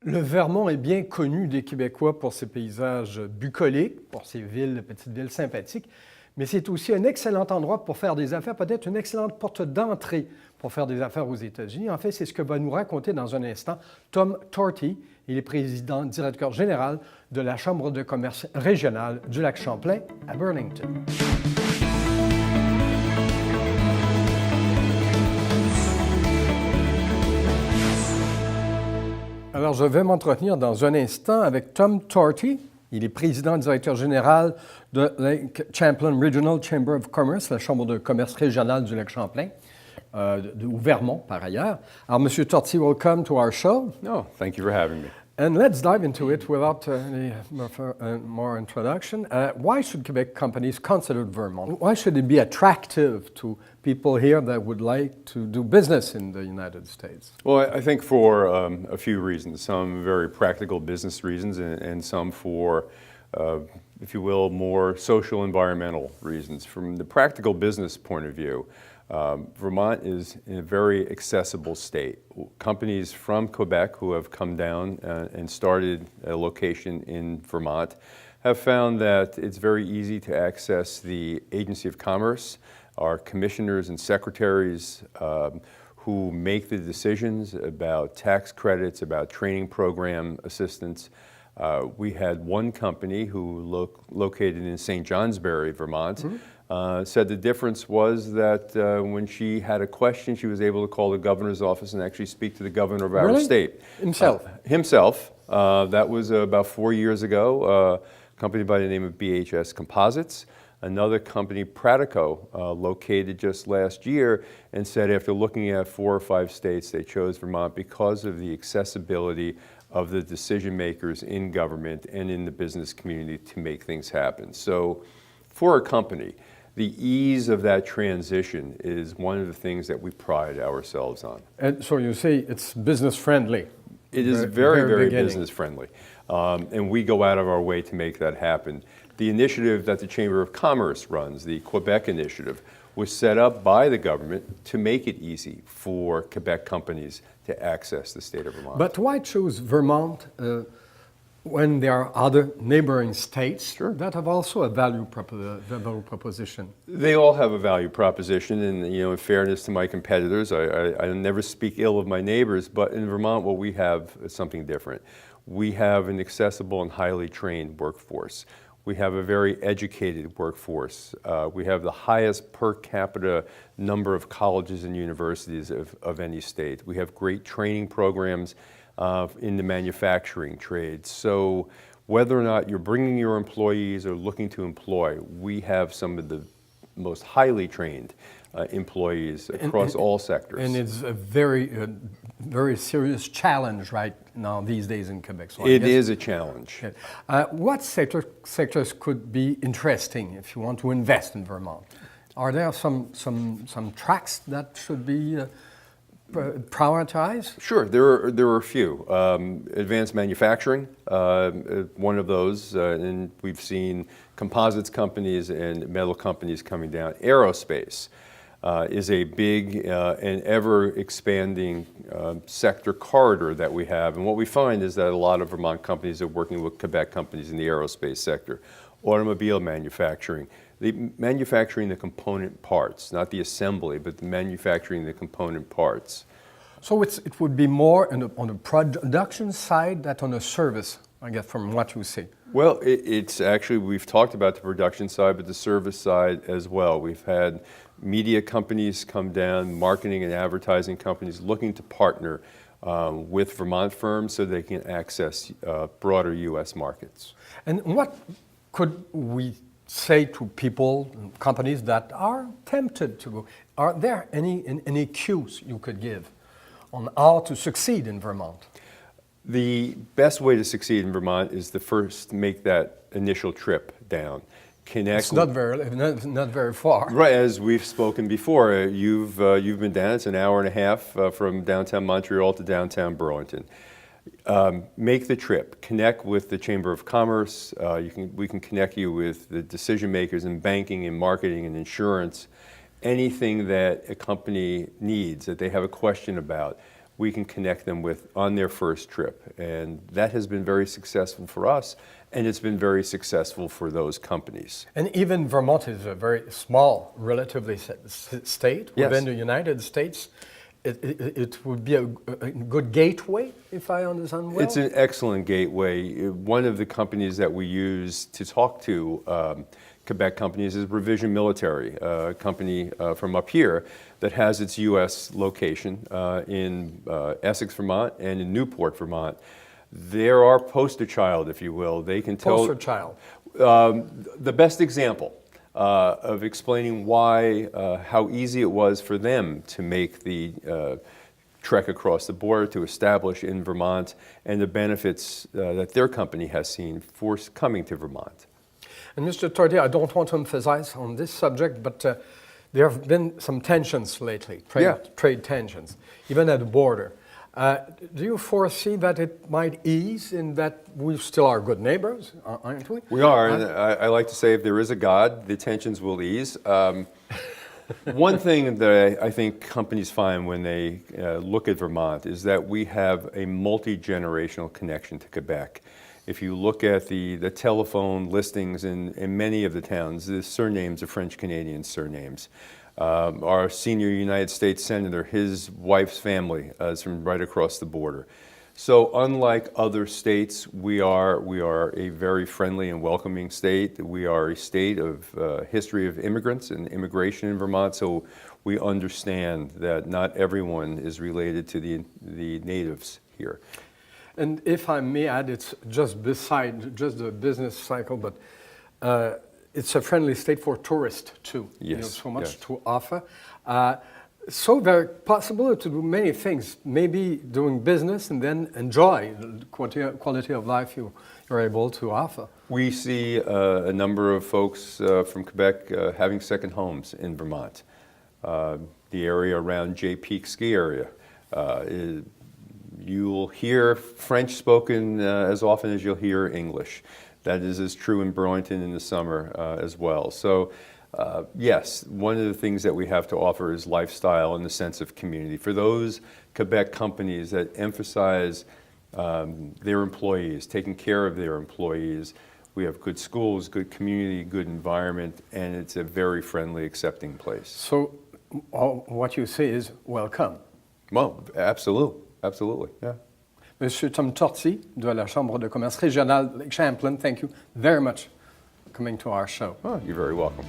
Le Vermont est bien connu des Québécois pour ses paysages bucoliques, pour ses villes, petites villes sympathiques, mais c'est aussi un excellent endroit pour faire des affaires, peut-être une excellente porte d'entrée pour faire des affaires aux États-Unis. En fait, c'est ce que va nous raconter dans un instant Tom Torti. Il est président directeur général de la Chambre de commerce régionale du lac Champlain à Burlington. Alors, je vais m'entretenir dans un instant avec Tom Torti. Il est président directeur général de la Champlain Regional Chamber of Commerce, la Chambre de commerce régionale du lac Champlain, au Vermont par ailleurs. Alors, Monsieur Torti, welcome to our show. No, thank you for having me. And let's dive into it without any more introduction. Why should Quebec companies consider Vermont? Why should it be attractive to people here that would like to do business in the United States? Well, I think for a few reasons, some very practical business reasons and some for, if you will, more social environmental reasons. From the practical business point of view, Vermont is in a very accessible state. Companies from Quebec who have come down and started a location in Vermont have found that it's very easy to access the Agency of Commerce, our commissioners and secretaries who make the decisions about tax credits, about training program assistance. We had one company who located in St. Johnsbury, Vermont, said the difference was that when she had a question, she was able to call the governor's office and actually speak to the governor of our state. Himself? That was about 4 years ago. A company by the name of BHS Composites. Another company, Pratico, located just last year and said after looking at 4 or 5 states, they chose Vermont because of the accessibility of the decision makers in government and in the business community to make things happen. So for a company, the ease of that transition is one of the things that we pride ourselves on. And so you say it's business friendly. It is very business friendly. And we go out of our way to make that happen. The initiative that the Chamber of Commerce runs, the Quebec initiative, was set up by the government to make it easy for Quebec companies to access the state of Vermont. But why choose Vermont when there are other neighboring states that have also a value proposition? They all have a value proposition, and in fairness to my competitors, I never speak ill of my neighbors, but in Vermont what we have is something different. We have an accessible and highly trained workforce. We have a very educated workforce. We have the highest per capita number of colleges and universities of any state. We have great training programs in the manufacturing trade. So whether or not you're bringing your employees or looking to employ, we have some of the most highly trained employees across all sectors. And it's a very serious challenge right now these days in Quebec. So it is a challenge. What sectors could be interesting if you want to invest in Vermont? Are there some tracks that should be prioritized? Sure, there are a few. Advanced manufacturing, one of those, and we've seen composites companies and metal companies coming down. Aerospace is a big and ever-expanding sector corridor that we have, and what we find is that a lot of Vermont companies are working with Quebec companies in the aerospace sector. Automobile manufacturing, manufacturing the component parts, not the assembly, but the manufacturing the component parts. So it would be more on the production side than on the service, I guess, from what you say. Well, it's actually, we've talked about the production side, but the service side as well. We've had media companies come down, marketing and advertising companies looking to partner with Vermont firms so they can access broader U.S. markets. And what could we say to people, companies that are tempted to go? Are there any cues you could give on how to succeed in Vermont? The best way to succeed in Vermont is to first make that initial trip down. It's not very far. Right, as we've spoken before, you've been down. It's an hour and a half from downtown Montreal to downtown Burlington. Make the trip. Connect with the Chamber of Commerce. We can connect you with the decision makers in banking and marketing and insurance. Anything that a company needs, that they have a question about, we can connect them with on their first trip. And that has been very successful for us, and it's been very successful for those companies. And even Vermont is a very small, relatively state Yes. within the United States. It would be a good gateway, if I understand well. It's an excellent gateway. One of the companies that we use to talk to Quebec companies is Revision Military, a company from up here that has its U.S. location in Essex, Vermont, and in Newport, Vermont. They're our poster child, if you will. They can tell Poster child. the best example of explaining why, how easy it was for them to make the trek across the border to establish in Vermont, and the benefits that their company has seen for coming to Vermont. And Mr. Torti, I don't want to emphasize on this subject, but there have been some tensions lately, trade tensions, even at the border. Do you foresee that it might ease in that we still are good neighbors, aren't we? We are, and I like to say if there is a God, the tensions will ease. One thing that I think companies find when they look at Vermont is that we have a multi-generational connection to Quebec. If you look at the telephone listings in many of the towns, the surnames are French-Canadian surnames. Our senior United States Senator, his wife's family is from right across the border. So unlike other states, we are a very friendly and welcoming state. We are a state of history of immigrants and immigration in Vermont, so we understand that not everyone is related to the natives here. And if I may add, it's just beside just the business cycle, but it's a friendly state for tourists too. Yes. You know, so much Yes. to offer. So very possible to do many things, maybe doing business and then enjoy the quality of life you're able to offer. We see a number of folks from Quebec having second homes in Vermont. The area around Jay Peak ski area. You'll hear French spoken as often as you'll hear English. That is as true in Burlington in the summer as well. So yes, one of the things that we have to offer is lifestyle and the sense of community. For those Quebec companies that emphasize their employees, taking care of their employees, we have good schools, good community, good environment, and it's a very friendly, accepting place. So what you say is welcome. Well, absolutely, yeah. Monsieur Tom Torti de la Chambre de commerce régionale Champlain, thank you very much for coming to our show. Oh, you're very welcome.